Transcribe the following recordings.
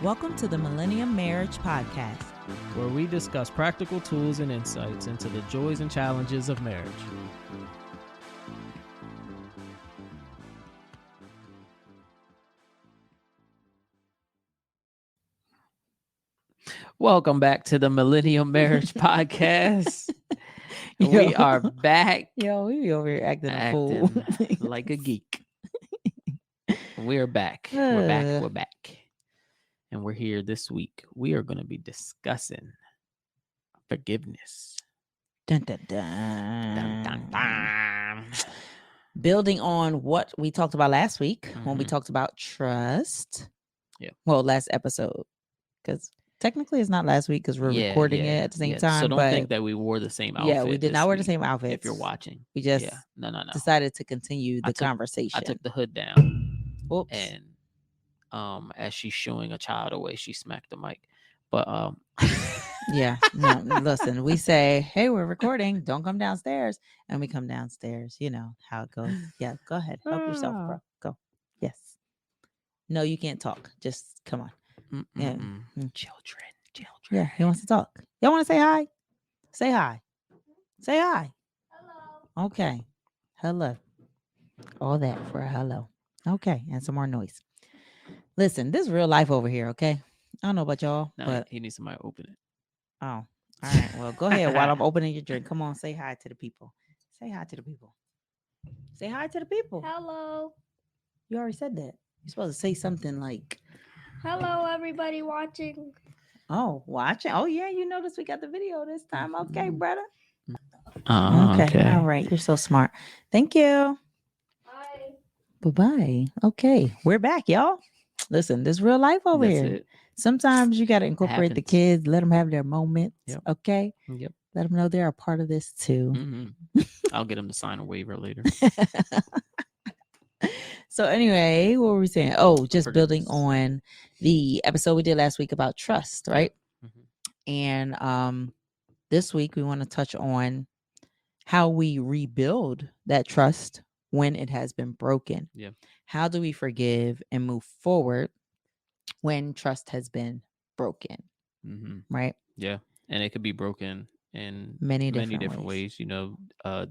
Welcome to the Millennium Marriage Podcast, where we discuss practical tools and insights into the joys and challenges of marriage. Welcome back to the Millennium Marriage Podcast. We are back. Yo, we be over here acting a fool. Like a geek. We're back. We're back. And we're here this week. We are going to be discussing forgiveness. Dun, dun, dun. Dun, dun, dun. Building on what we talked about last week when we talked about trust. Yeah. Well, last episode. Because technically it's not last week because we're recording it at the same time. So don't think that we wore the same outfit. Yeah, we did not wear the same outfit. If you're watching. We just no. decided to continue the conversation. I took the hood down. Oops. And as she's shooing a child away, she smacked the mic. But yeah, no, listen, we say, hey, we're recording. Don't come downstairs. And we come downstairs. You know how it goes. Yeah, go ahead. Help yourself, bro. Go. Yes. No, you can't talk. Just come on. Children. Yeah, he wants to talk. Y'all want to say hi? Say hi. Say hi. Hello. Okay. Hello. All that for a hello. Okay. And some more noise. Listen, this is real life over here, okay? I don't know about y'all, but he needs somebody to open it. Oh, all right. Well, go ahead while I'm opening your drink. Come on, say hi to the people. Say hi to the people. Say hi to the people. Hello. You already said that. You're supposed to say something like, hello, everybody watching. Oh, watching. Oh, yeah. You noticed we got the video this time. Okay, brother. Okay. All right. You're so smart. Thank you. Bye. Bye-bye. Okay. We're back, y'all. Listen, this is real life over here. It. Sometimes you got to incorporate the kids, let them have their moments. Yep. Okay. Yep. Let them know they're a part of this too. Mm-hmm. I'll get them to sign a waiver later. So anyway, what were we saying? Oh, just building on the episode we did last week about trust, right? Mm-hmm. And this week we want to touch on how we rebuild that trust when it has been broken. Yeah. How do we forgive and move forward when trust has been broken? Mm-hmm. Right? Yeah. And it could be broken in many different ways. You know,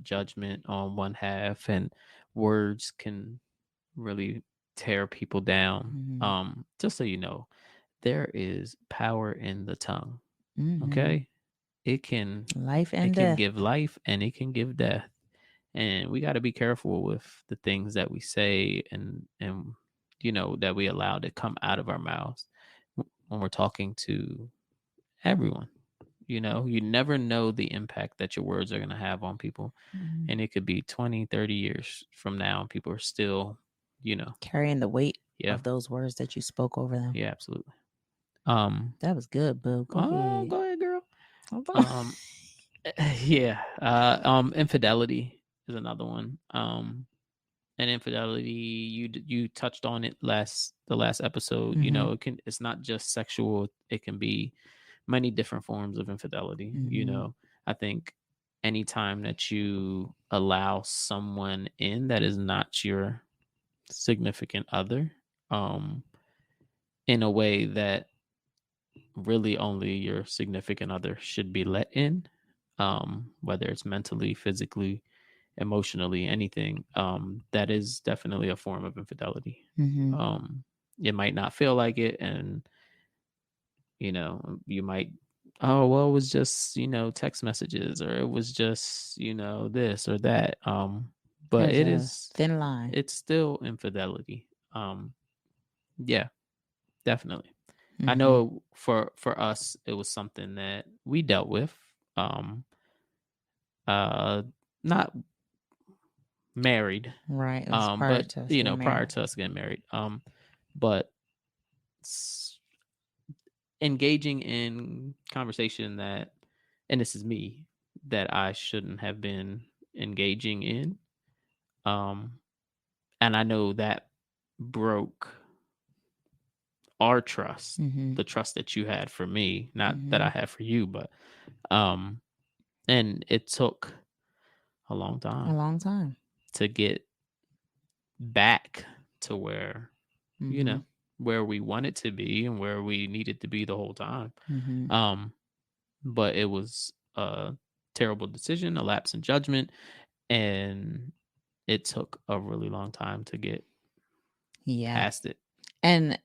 judgment on one half and words can really tear people down. Mm-hmm. Just so you know, there is power in the tongue. Mm-hmm. Okay. It can give life and it can give death. And we got to be careful with the things that we say and you know that we allow to come out of our mouths when we're talking to everyone. You know, you never know the impact that your words are going to have on people. Mm-hmm. And it could be 20, 30 years from now and people are still, you know, carrying the weight of those words that you spoke over them. Yeah, absolutely. That was good, boo. Go ahead, girl. Infidelity is another one. And infidelity, you touched on it the last episode. Mm-hmm. You know, it's not just sexual. It can be many different forms of infidelity. Mm-hmm. You know, I think anytime that you allow someone in that is not your significant other, in a way that really only your significant other should be let in, whether it's mentally, physically, emotionally, anything, that is definitely a form of infidelity. Mm-hmm. It might not feel like it, and you know, you might, it was just, you know, text messages, or it was just, you know, this or that. But it is thin line. It's still infidelity. Yeah, definitely. Mm-hmm. I know for us, it was something that we dealt with. Not married, right? But you know, prior to us getting married, but engaging in conversation that, and this is me, that I shouldn't have been engaging in, and I know that broke our trust, mm-hmm. the trust that you had for me, not mm-hmm. that I had for you, but and it took a long time to get back to where, mm-hmm. you know, where we wanted to be and where we needed to be the whole time. Mm-hmm. But it was a terrible decision, a lapse in judgment, and it took a really long time to get Yeah. past it. And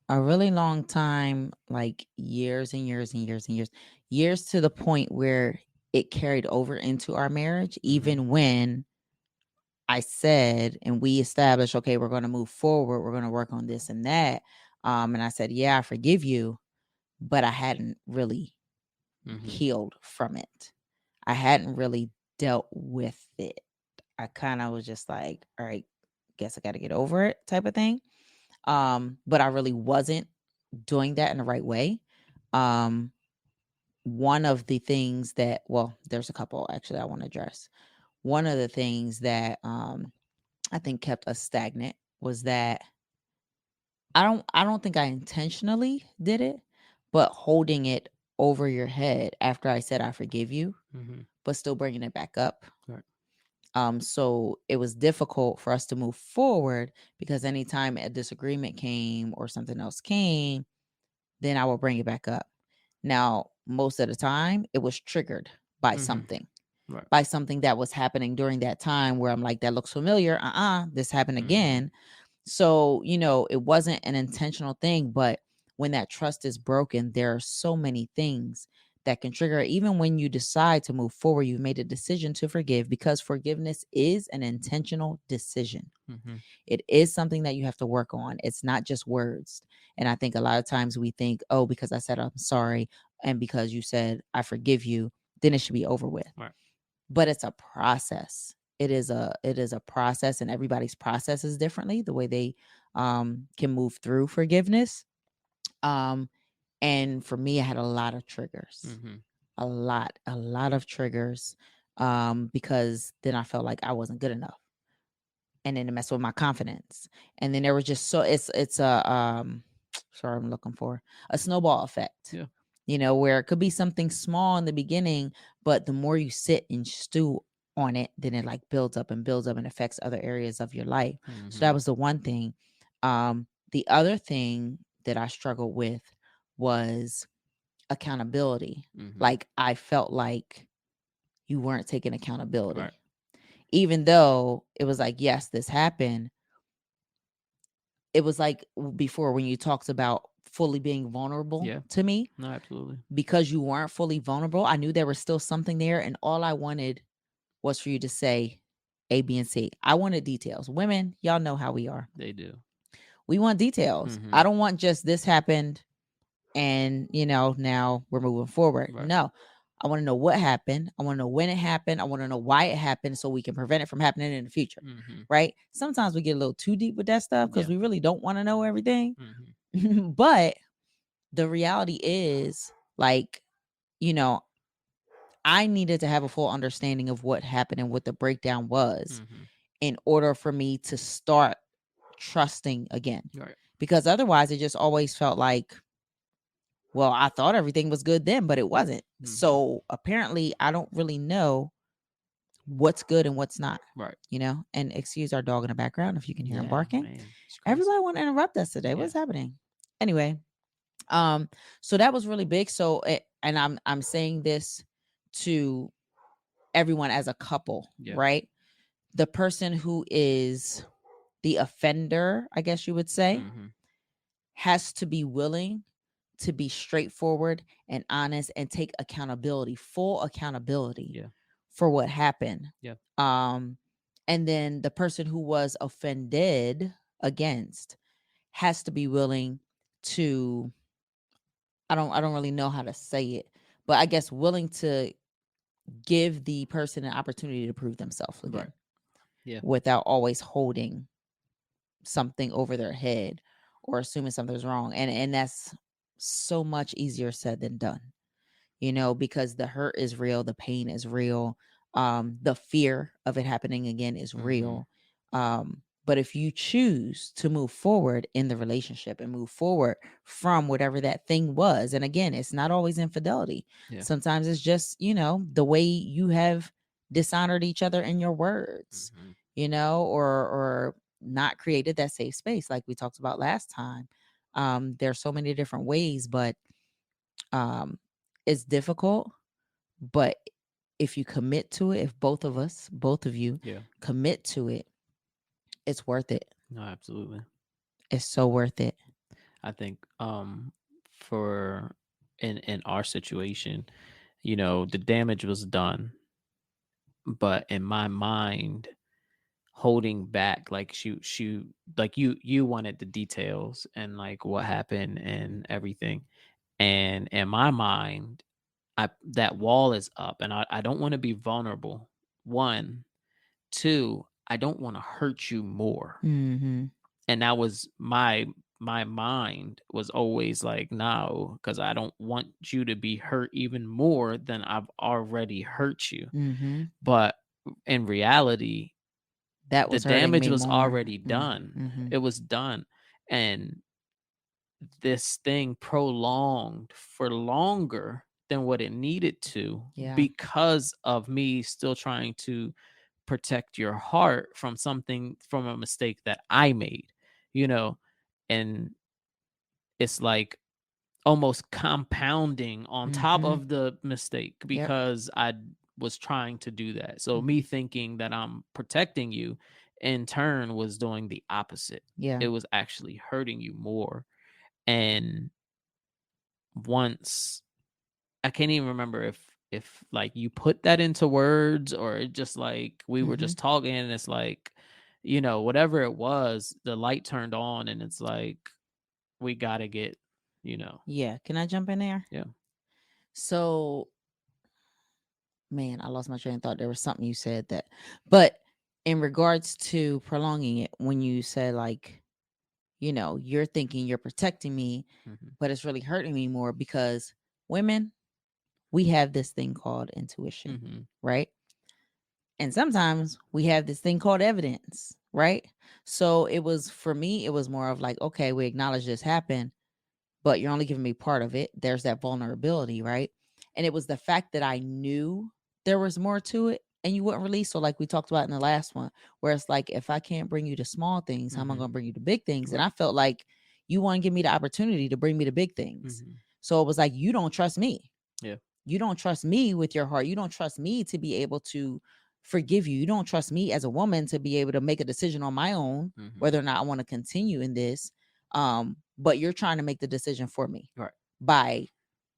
a really long time, like years and years and years and years to the point where it carried over into our marriage, even when I said and we established, okay, we're going to move forward, we're going to work on this and that. And I said, yeah, I forgive you, but I hadn't really healed from it. I hadn't really dealt with it. I kind of was just like, all right, guess I got to get over it type of thing. But I really wasn't doing that in the right way. One of the things that, well, there's a couple actually I want to address. One of the things that I think kept us stagnant was that I don't think I intentionally did it, but holding it over your head after I said I forgive you, but still bringing it back up. Right. So it was difficult for us to move forward because anytime a disagreement came or something else came, then I will bring it back up. Now, most of the time, it was triggered by something, Right. by something that was happening during that time where I'm like, that looks familiar. This happened again. So, it wasn't an intentional thing, but when that trust is broken, there are so many things that can trigger it. Even when you decide to move forward, you've made a decision to forgive because forgiveness is an intentional decision. It is something that you have to work on. It's not just words. And I think a lot of times we think, oh, because I said I'm sorry and because you said I forgive you, then it should be over with. Right. But it's a process. It is a process, and everybody's process is differently the way they can move through forgiveness. And for me, I had a lot of triggers, a lot of triggers, because then I felt like I wasn't good enough, and then it messed with my confidence. And then there was just it's a sorry, I'm looking for a snowball effect. Yeah. Where it could be something small in the beginning, but the more you sit and stew on it, then it like builds up and affects other areas of your life. So that was the one thing. The other thing that I struggled with was accountability. Like I felt like you weren't taking accountability. Right. Even though it was like, yes, this happened. It was like before when you talked about fully being vulnerable to me. No, absolutely. Because you weren't fully vulnerable, I knew there was still something there. And all I wanted was for you to say A, B, and C. I wanted details. Women, y'all know how we are. They do. We want details. I don't want just this happened and, now we're moving forward. Right. No, I want to know what happened. I want to know when it happened. I want to know why it happened so we can prevent it from happening in the future. Right? Sometimes we get a little too deep with that stuff because we really don't want to know everything. But the reality is, like, I needed to have a full understanding of what happened and what the breakdown was in order for me to start trusting again. Right. Because otherwise it just always felt like, well, I thought everything was good then, but it wasn't. So apparently I don't really know what's good and what's not. Right. And excuse our dog in the background if you can hear him barking. Man, everybody want to interrupt us today. What's happening? Anyway, so that was really big. So and I'm saying this to everyone as a couple, right? The person who is the offender, I guess you would say, has to be willing to be straightforward and honest and take accountability, full accountability for what happened. And then the person who was offended against has to be willing to, I don't really know how to say it, but I guess willing to give the person an opportunity to prove themselves again. Without always holding something over their head or assuming something's wrong. And that's so much easier said than done, because the hurt is real, the pain is real, the fear of it happening again is real. But if you choose to move forward in the relationship and move forward from whatever that thing was, and again, it's not always infidelity. Sometimes it's just, the way you have dishonored each other in your words, or not created that safe space like we talked about last time. There's so many different ways, but it's difficult. But if you commit to it, if both of you commit to it, it's worth it. No, absolutely. It's so worth it. I think for in our situation, the damage was done, but in my mind, holding back, like she like you wanted the details and like what happened and everything, and in my mind, that wall is up, and I don't want to be vulnerable. One, two, I don't want to hurt you more. Mm-hmm. And that was my mind was always like, no, because I don't want you to be hurt even more than I've already hurt you. Mm-hmm. But in reality, that the was hurting damage me was more. already done. Mm-hmm. It was done. And this thing prolonged for longer than what it needed to, because of me still trying to protect your heart from a mistake that I made, and it's like almost compounding on top of the mistake, because I was trying to do that. So me thinking that I'm protecting you in turn was doing the opposite. It was actually hurting you more. And once, I can't even remember if like you put that into words, or it just like we were just talking, and it's like, whatever it was, the light turned on, and it's like, we gotta get, Yeah. Can I jump in there? Yeah. So, man, I lost my train of thought. There was something you said but in regards to prolonging it, when you said like, you're thinking you're protecting me, but it's really hurting me more, because women, we have this thing called intuition, right? And sometimes we have this thing called evidence, right? So for me, it was more of like, okay, we acknowledge this happened, but you're only giving me part of it. There's that vulnerability, right? And it was the fact that I knew there was more to it and you wouldn't release. So like we talked about in the last one, where it's like, if I can't bring you to small things, how am I going to bring you to big things? And I felt like you want to give me the opportunity to bring me to big things. So it was like, you don't trust me. Yeah. You don't trust me with your heart. You don't trust me to be able to forgive you. You don't trust me as a woman to be able to make a decision on my own, whether or not I want to continue in this. But you're trying to make the decision for me, right, by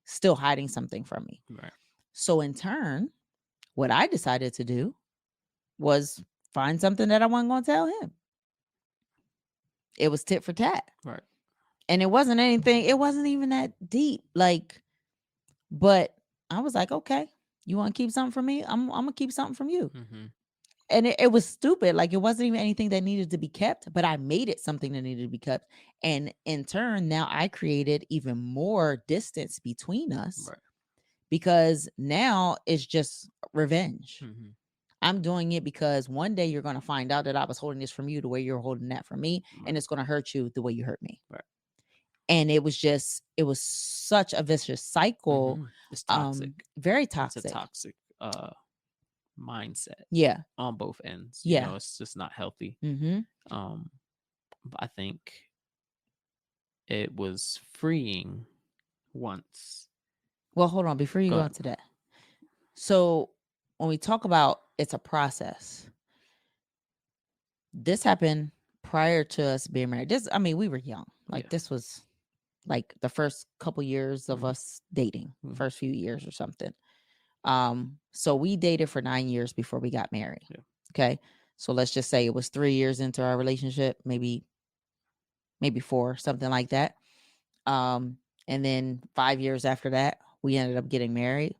still hiding something from me. Right. So in turn, what I decided to do was find something that I wasn't going to tell him. It was tit for tat. Right. And it wasn't anything, it wasn't even that deep. But I was like, okay, you want to keep something from me? I'm going to keep something from you. And it was stupid. Like, it wasn't even anything that needed to be kept, but I made it something that needed to be kept. And in turn, now I created even more distance between us, because now it's just revenge. I'm doing it because one day you're going to find out that I was holding this from you the way you're holding that from me, and it's going to hurt you the way you hurt me. And it was such a vicious cycle. It's toxic. Very toxic. It's a toxic mindset. Yeah. On both ends. Yeah. It's just not healthy. But I think it was freeing once. Well, hold on before you go into that. So when we talk about it's a process, this happened prior to us being married. We were young. This was like the first couple years of us dating, first few years or something. So we dated for 9 years before we got married. Yeah. Okay. So let's just say it was 3 years into our relationship, maybe 4, something like that. And then 5 years after that, we ended up getting married.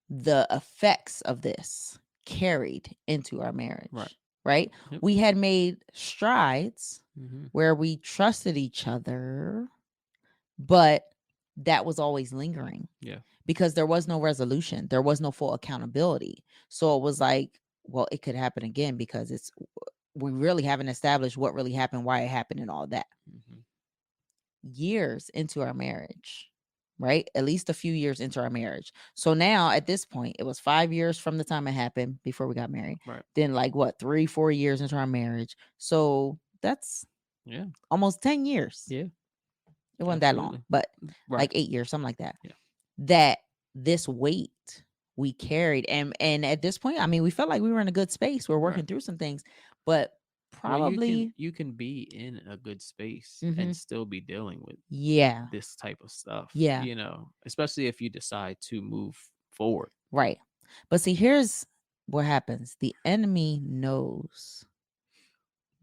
The effects of this carried into our marriage. Right? Yep. We had made strides where we trusted each other, but that was always lingering. Yeah. Because there was no resolution. There was no full accountability. So it was like, well, it could happen again, because we really haven't established what really happened, why it happened, and all that. Years into our marriage, right? At least a few years into our marriage. So now at this point, it was 5 years from the time it happened before we got married. Right. Then like what, 3-4 years into our marriage. So that's almost 10 years. Yeah. It wasn't that long, but like 8 years, something like that. Yeah. That this weight we carried, and at this point, I mean, we felt like we were in a good space. We're working through some things, but probably you can be in a good space Mhm. and still be dealing with this type of stuff. Yeah. You know, especially if you decide to move forward. Right. But see, here's what happens. The enemy knows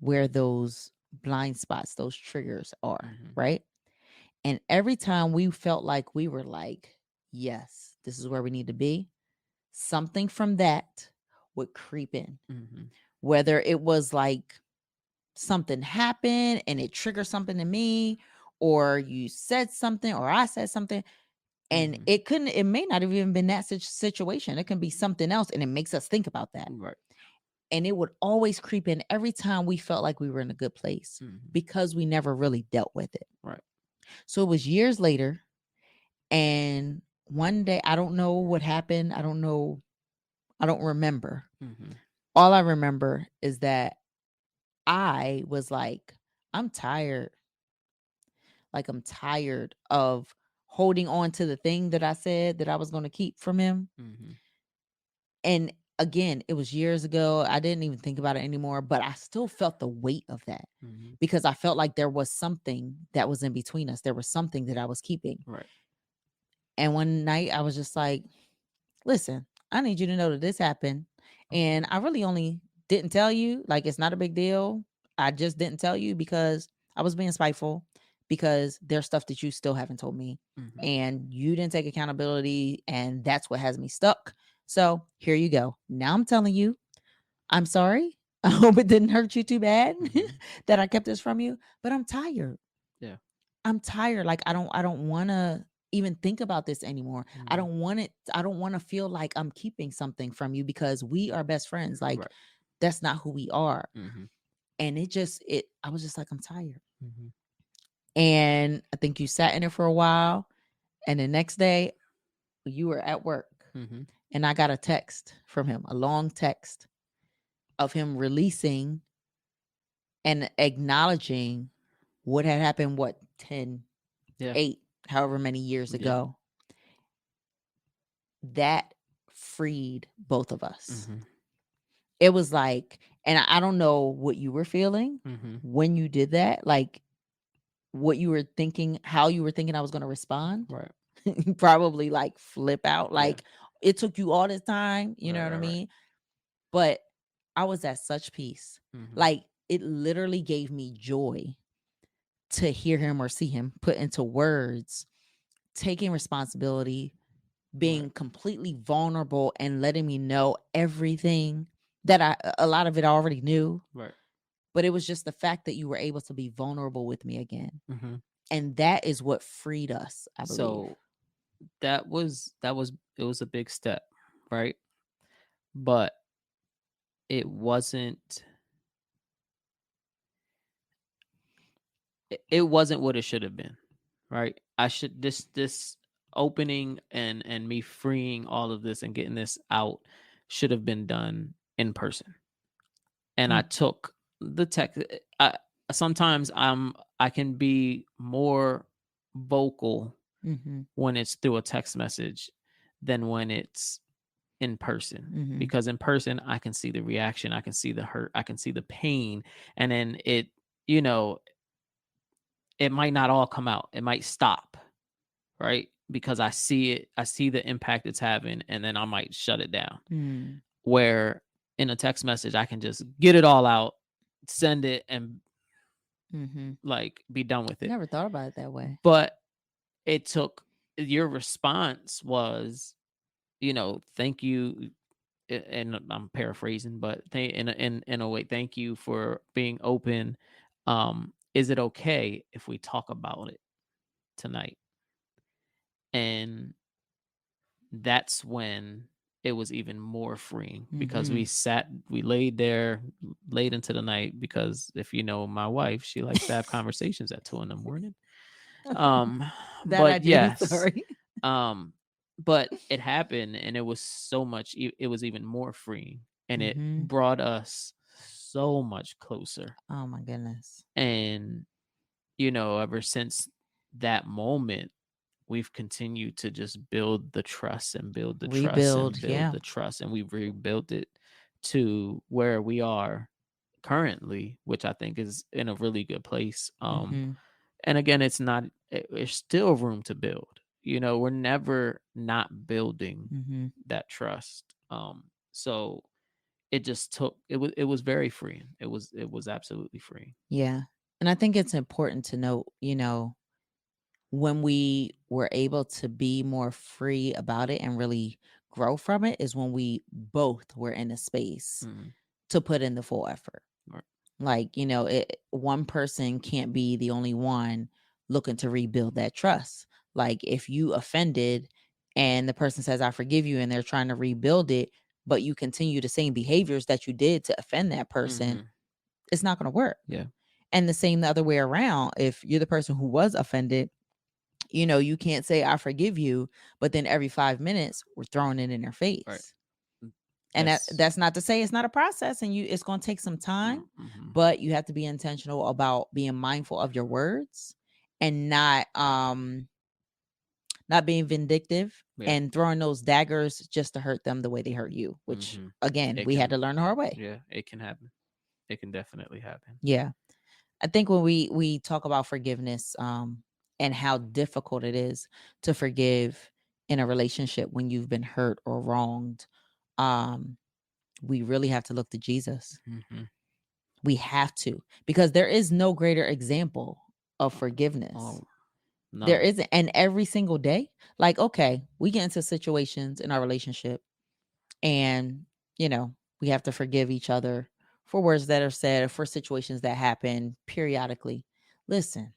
where those blind spots, those triggers are, Mhm. right? And every time we felt like we were like, yes, this is where we need to be, something from that would creep in. Mhm. Whether it was like something happened and it triggered something in me, or you said something, or I said something, and Mhm. it may not have even been that situation. It can be something else, and it makes us think about that. Right. And it would always creep in every time we felt like we were in a good place Mhm. because we never really dealt with it. Right. So it was years later, and one day, I don't know what happened. I don't know. I don't remember. Mhm. All I remember is that I was like, I'm tired. Like, I'm tired of holding on to the thing that I said that I was going to keep from him. Mhm. And again, it was years ago. I didn't even think about it anymore, but I still felt the weight of that Mhm. because I felt like there was something that was in between us. There was something that I was keeping. Right. And one night I was just like, listen, I need you to know that this happened. And I really only didn't tell you. Like, it's not a big deal. I just didn't tell you because I was being spiteful, because there's stuff that you still haven't told me. Mhm. And you didn't take accountability. And that's what has me stuck. So here you go. Now I'm telling you, I'm sorry. I hope it didn't hurt you too bad Mhm. that I kept this from you, but I'm tired. Yeah. I'm tired. Like, I don't want to even think about this anymore. I Mhm. don't want it. I don't want to feel like I'm keeping something from you because we are best friends. Like, Right. that's not who we are. Mhm. And I was just like, I'm tired. Mhm. And I think you sat in it for a while. And the next day you were at work, Mhm. and I got a text from him, a long text of him releasing and acknowledging what had happened, 10, Yeah. 8, however many years Yeah. ago. That freed both of us. Mhm. It was like, and I don't know what you were feeling Mhm. when you did that, like what you were thinking, how you were thinking I was going to respond. Right. Probably like flip out, Yeah. like it took you all this time, you know what I Right. mean? But I was at such peace. Mhm. Like, it literally gave me joy to hear him or see him put into words, taking responsibility, being Right. completely vulnerable, and letting me know everything that a lot of it I already knew. Right. But it was just the fact that you were able to be vulnerable with me again. Mhm. And that is what freed us, I believe. So that was it was a big step, right? But it wasn't it wasn't what it should have been, right? I should this opening and me freeing all of this and getting this out should have been done in person. And I took the tech. I sometimes I can be more vocal Mm-hmm. when it's through a text message than when it's in person. Mm-hmm. Because in person I can see the reaction, I can see the hurt, I can see the pain, and then you know it might not all come out, it might stop, right? Because I see it, I see the impact it's having, and then I might shut it down. Mm-hmm. Where in a text message I can just get it all out, send it, and like be done with it. Never thought about it that way. But it took, your response was, thank you, and I'm paraphrasing, but in a way, thank you for being open. Is it okay if we talk about it tonight? And that's when it was even more freeing, because we laid there late into the night, because if you know my wife, she likes to have conversations at 2 a.m. That I But do. yes, Sorry. but it happened, and it was so much. It was even more freeing, and it Mhm. brought us so much closer. Oh my goodness. And ever since that moment, we've continued to just build the trust and build the trust and Rebuild. build Yeah. the trust, and we've rebuilt it to where we are currently, which I think is in a really good place. Mhm. And again, there's still room to build. We're never not building Mhm. that trust. So it was very freeing. It was absolutely freeing. Yeah. And I think it's important to note, when we were able to be more free about it and really grow from it is when we both were in a space Mhm. to put in the full effort. Right. Like, one person can't be the only one looking to rebuild that trust. Like, if you offended and the person says, I forgive you, and they're trying to rebuild it, but you continue the same behaviors that you did to offend that person, Mhm. it's not going to work. Yeah. And the same the other way around. If you're the person who was offended, you can't say, I forgive you, but then every 5 minutes we're throwing it in their face. Right. And That's that's not to say it's not a process, and it's going to take some time, Mhm. but you have to be intentional about being mindful of your words and not being vindictive Yeah. and throwing those daggers just to hurt them the way they hurt you, which Mhm. again, It we had to can. learn the hard way. Yeah, it can happen. It can definitely happen. Yeah. I think when we talk about forgiveness, and how difficult it is to forgive in a relationship when you've been hurt or wronged, we really have to look to Jesus. Mhm. We have to, because there is no greater example of forgiveness. Oh, There none. isn't. And every single day, like, okay, we get into situations in our relationship and, we have to forgive each other for words that are said or for situations that happen periodically. Listen,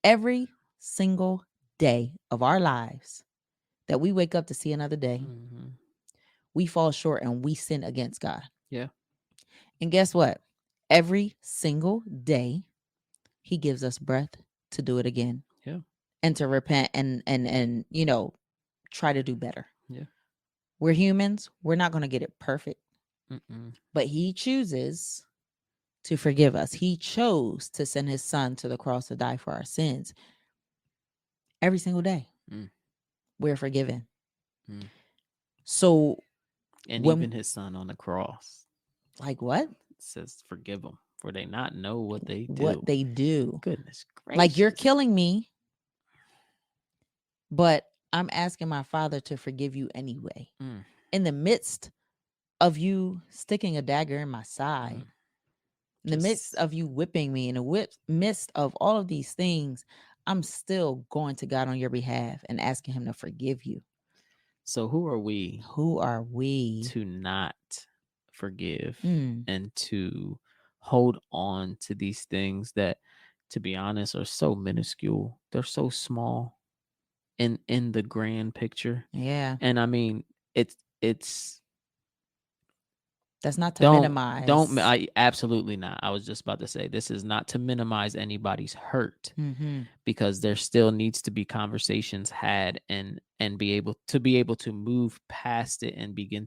every single day of our lives that we wake up to see another day, Mhm. we fall short and we sin against God. Yeah. And guess what? Every single day, He gives us breath to do it again. Yeah. And to repent and try to do better. Yeah. We're humans. We're not going to get it perfect, Mm-mm. but He chooses to forgive us. He chose to send His Son to the cross to die for our sins. Every single day, we're forgiven. So, And when, even His Son on the cross, like, what? says, "Forgive them, for they not know what they do." What they do. Goodness gracious! Like, you're killing me, but I'm asking my Father to forgive you anyway. In the midst of you sticking a dagger in my side, in the midst of you whipping me, in the midst of all of these things, I'm still going to God on your behalf and asking Him to forgive you. So who are we? Who are we to not forgive Mm. and to hold on to these things that, to be honest, are so minuscule? They're so small in the grand picture. Yeah. And I mean, it's that's not to minimize. I absolutely not. I was just about to say, this is not to minimize anybody's hurt, because there still needs to be conversations had and be able to move past it and begin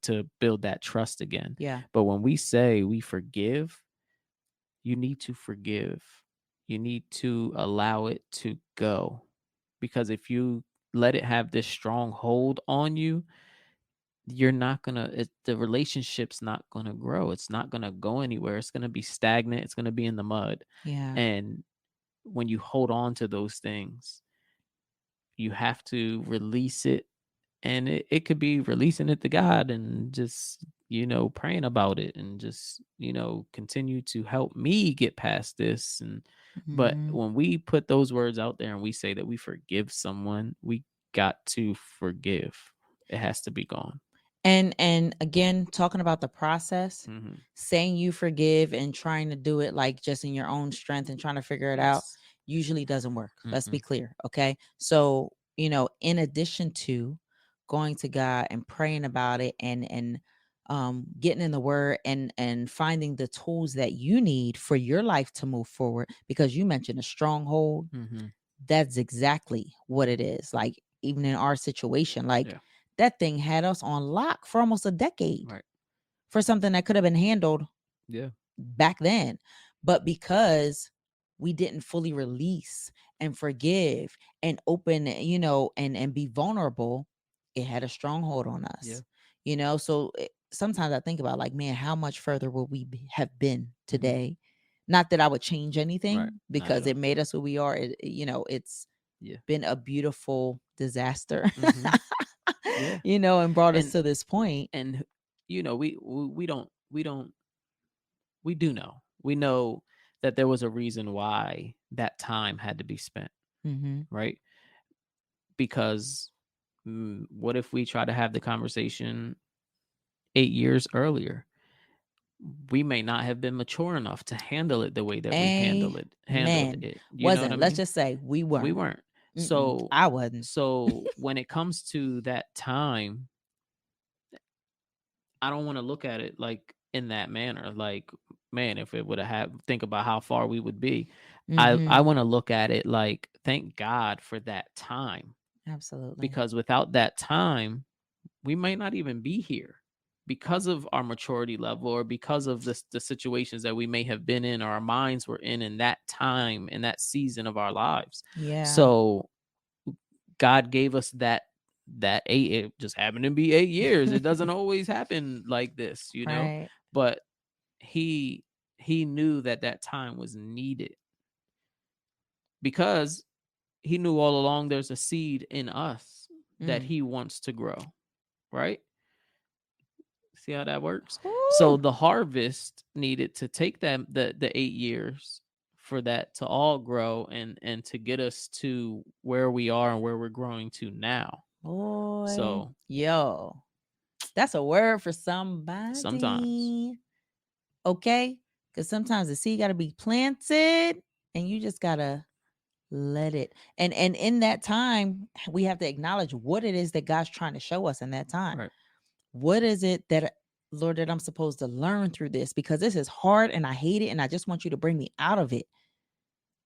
to build that trust again. Yeah. But when we say we forgive, you need to forgive. You need to allow it to go, because if you let it have this strong hold on you, you're not gonna the relationship's not gonna grow. It's not gonna go anywhere. It's gonna be stagnant. It's gonna be in the mud. Yeah. And when you hold on to those things, you have to release it. And it could be releasing it to God and just praying about it and just continue to help me get past this. And but when we put those words out there and we say that we forgive someone, we got to forgive. It has to be gone. And again, talking about the process, saying you forgive and trying to do it like just in your own strength and trying to figure it out usually doesn't work. Let's be clear. Okay. So, in addition to going to God and praying about it and getting in the word and finding the tools that you need for your life to move forward, because you mentioned a stronghold. Mm-hmm. That's exactly what it is. Like, even in our situation, like Yeah. that thing had us on lock for almost a decade Right. for something that could have been handled Yeah. back then. But because we didn't fully release and forgive and open, and be vulnerable, it had a stronghold on Yeah. us. So sometimes I think about, like, man, how much further will we have been today? Not that I would change anything, Right. Not at because it all. made us who we are. It's Yeah. been a beautiful disaster. Mhm. Yeah. And brought us And to this point. and we do know. We know that there was a reason why that time had to be spent, Mm-hmm. right? Because what if we try to have the conversation 8 years earlier? We may not have been mature enough to handle it the way that we handled Amen. it. You know what I Wasn't. Let's mean? just say we We weren't. weren't. Mm-mm, So I wasn't. so when it comes to that time, I don't want to look at it like in that manner. Like, man, if it would have think about how far we would be. I Mm-hmm. want to look at it like, thank God for that time, Absolutely. because without that time, we might not even be here because of our maturity level, or because of the situations that we may have been in, or our minds were in that time, in that season of our lives. Yeah. So God gave us that 8, it just happened to be 8 years. It doesn't always happen like this, Right. but he knew that time was needed, because he knew all along there's a seed in us that he wants to grow, right? See how that works? So Whew. the harvest needed to take the 8 years for that to all grow, and to get us to where we are and where we're growing to now. Boy. So Yo. That's a word for sometimes, somebody. Okay? Because sometimes the seed got to be planted and you just got to let it. And in that time, we have to acknowledge what it is that God's trying to show us in that time. right? What is it that, Lord, that I'm supposed to learn through this? Because this is hard and I hate it and I just want you to bring me out of it.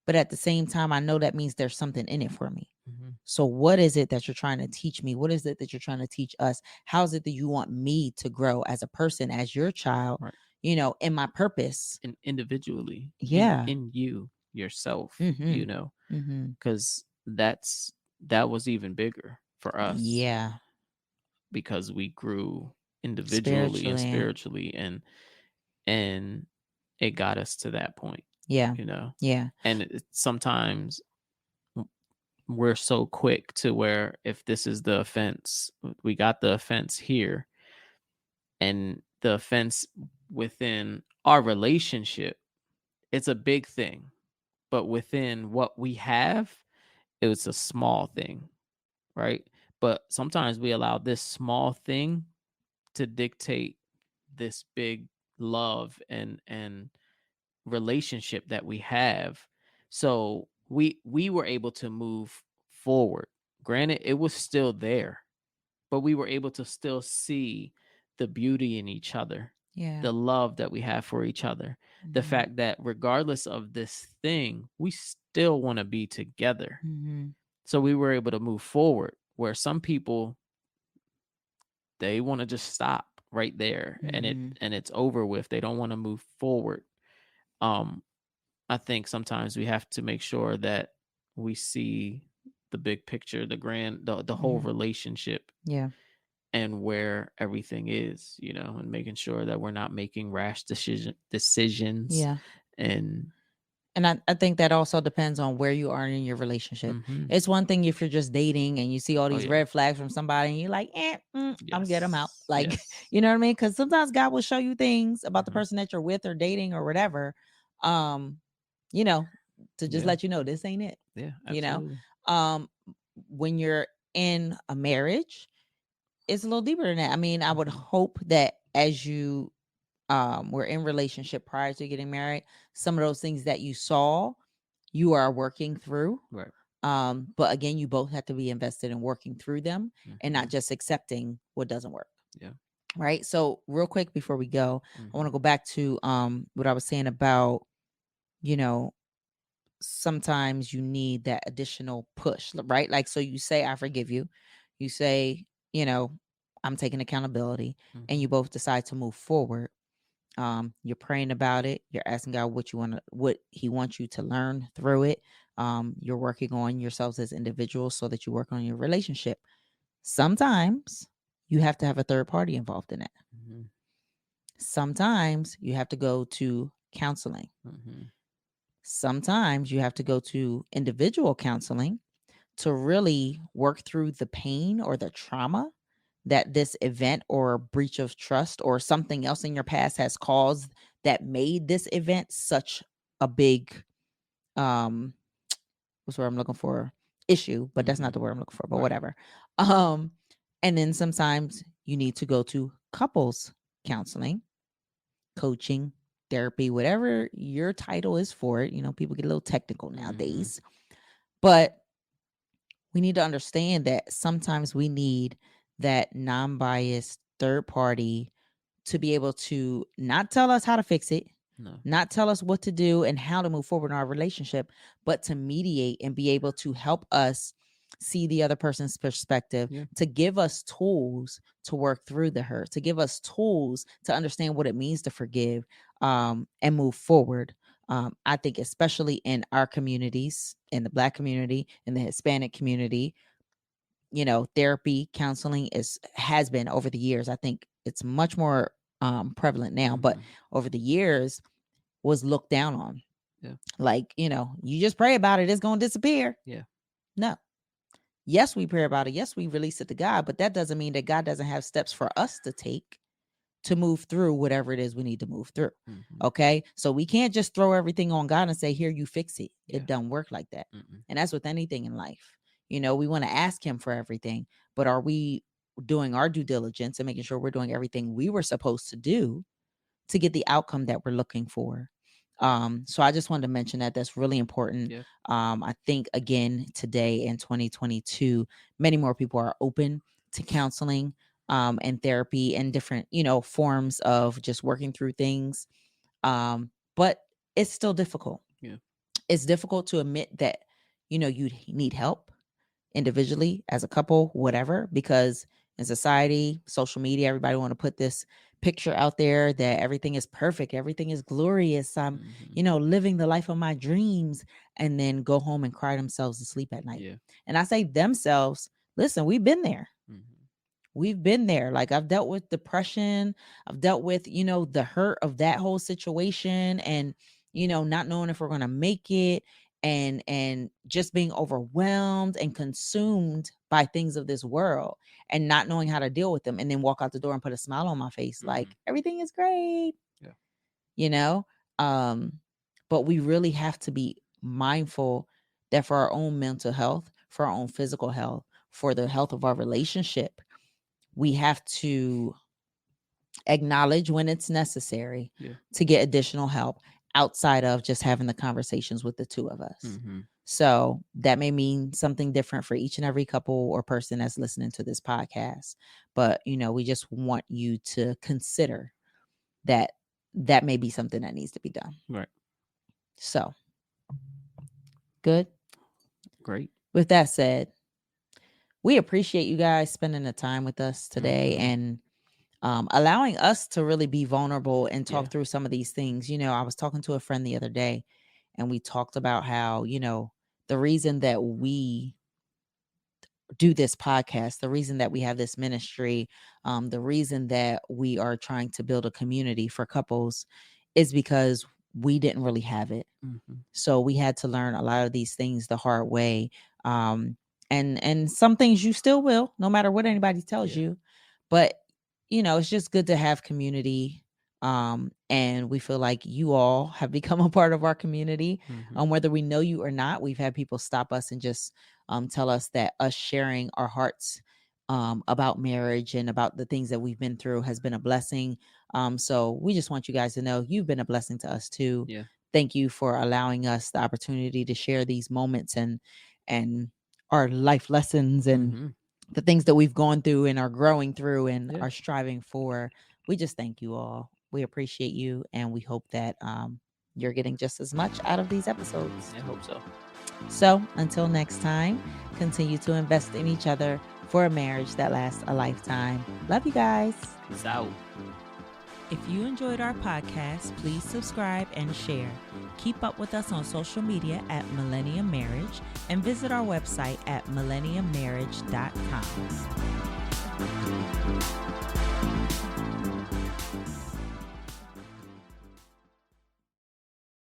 But at the same time, I know that means there's something in it for me. Mm-hmm. So what is it that you're trying to teach me? What is it that you're trying to teach us? How is it that you want me to grow as a person, as your child, Right. In my purpose? And individually, Yeah. in you yourself, Mm-hmm. because that was even bigger for us. Yeah. Because we grew individually and spiritually, and it got us to that point. Yeah. Yeah. And sometimes we're so quick to where, if this is the offense, we got the offense here, and the offense within our relationship, it's a big thing, but within what we have, it's a small thing, right? But sometimes we allow this small thing to dictate this big love and relationship that we have. So we were able to move forward. Granted, it was still there, but we were able to still see the beauty in each other, Yeah. the love that we have for each other, the fact that regardless of this thing, we still want to be together. Mm-hmm. So we were able to move forward, where some people, they want to just stop right there, and it's over with. They don't want to move forward. I think sometimes we have to make sure that we see the big picture, the whole relationship, Yeah. and where everything is, and making sure that we're not making rash decisions. Yeah. And I think that also depends on where you are in your relationship. It's one thing if you're just dating and you see all these red flags from somebody and you're like, I'm get them out. Like, you know what I mean? Because sometimes God will show you things about the person that you're with or dating or whatever, to just let you know this ain't it. Yeah, absolutely. When you're in a marriage, it's a little deeper than that. I mean, I would hope that as you were in relationship prior to getting married, some of those things that you saw, you are working through. Right. But again, you both have to be invested in working through them and not just accepting what doesn't work. Yeah. right? So real quick before we go, I want to Mhm. go back to what I was saying about, you know, sometimes you need that additional push, right? Like, so you say, I forgive you. You say, you know, I'm taking accountability, and you Mhm. both decide to move forward. You're praying about it. You're asking God what He wants you to learn through it. You're working on yourselves as individuals so that you work on your relationship. Sometimes you have to have a third party involved in it. Mhm. Sometimes you have to go to counseling. Mhm. Sometimes you have to go to individual counseling to really work through the pain or the trauma that this event or breach of trust or something else in your past has caused that made this event such a big um what's the word I'm looking for, issue, but that's not Mhm. the word I'm looking for, but Right. whatever. um and then sometimes you need to go to couples counseling, coaching, therapy, whatever your title is for it. People get a little technical Mhm. nowadays, but we need to understand that sometimes we need that non-biased third party to be able to not tell us how to fix it, No. not tell us what to do and how to move forward in our relationship, but to mediate and be able to help us see the other person's perspective, Yeah. to give us tools to work through the hurt, to give us tools to understand what it means to forgive, and move forward. I think especially in our communities, in the Black community, in the Hispanic community, therapy, counseling has been over the years. I think it's much more prevalent now, but Mhm. over the years was looked down on. Yeah. Like, you just pray about it, it's going to disappear. Yeah. No. Yes, we pray about it. Yes, we release it to God, but that doesn't mean that God doesn't have steps for us to take to move through whatever it is we need to move through. Mhm. Okay. So we can't just throw everything on God and say, here, you fix it. Yeah. It doesn't work like that. Mm-mm. And that's with anything in life. We want to ask Him for everything, but are we doing our due diligence and making sure we're doing everything we were supposed to do to get the outcome that we're looking for? So I just wanted to mention that that's really important. Yeah. I think again, today in 2022, many more people are open to counseling, and therapy and different, forms of just working through things. But it's still difficult. Yeah. It's difficult to admit that, you need help individually, as a couple, whatever, because in society, social media, everybody want to put this picture out there that everything is perfect, everything is glorious. I'm, Mhm. living the life of my dreams, and then go home and cry themselves to sleep at night. Yeah. And I say themselves, listen, we've been there. Mhm. We've been there. Like, I've dealt with depression. I've dealt with, the hurt of that whole situation, and, not knowing if we're going to make it, and just being overwhelmed and consumed by things of this world, and not knowing how to deal with them, and then walk out the door and put a smile on my face like Mhm. everything is great. Yeah. You know? Um but we really have to be mindful that for our own mental health, for our own physical health, for the health of our relationship, we have to acknowledge when it's necessary Yeah. to get additional help outside of just having the conversations with the two of us. Mhm. So that may mean something different for each and every couple or person that's listening to this podcast. But, we just want you to consider that that may be something that needs to be done. Right. So, good. Great. With that said, we appreciate you guys spending the time with us today, Mhm. and allowing us to really be vulnerable and talk Yeah. through some of these things. I was talking to a friend the other day, and we talked about how, the reason that we do this podcast, the reason that we have this ministry, the reason that we are trying to build a community for couples is because we didn't really have it. Mhm. So we had to learn a lot of these things the hard way. And some things you still will, no matter what anybody tells Yeah. you. But it's just good to have community. And we feel like you all have become a part of our community. Mhm. Whether we know you or not, we've had people stop us and just tell us that us sharing our hearts about marriage and about the things that we've been through has been a blessing. So we just want you guys to know you've been a blessing to us too. Yeah. Thank you for allowing us the opportunity to share these moments and our life lessons and Mhm. the things that we've gone through and are growing through and Yeah. are striving for. We just thank you all. We appreciate you, and we hope that you're getting just as much out of these episodes. I hope so. So until next time, continue to invest in each other for a marriage that lasts a lifetime. Love you guys. Peace out. If you enjoyed our podcast, please subscribe and share. Keep up with us on social media at Millennium Marriage and visit our website at millenniummarriage.com.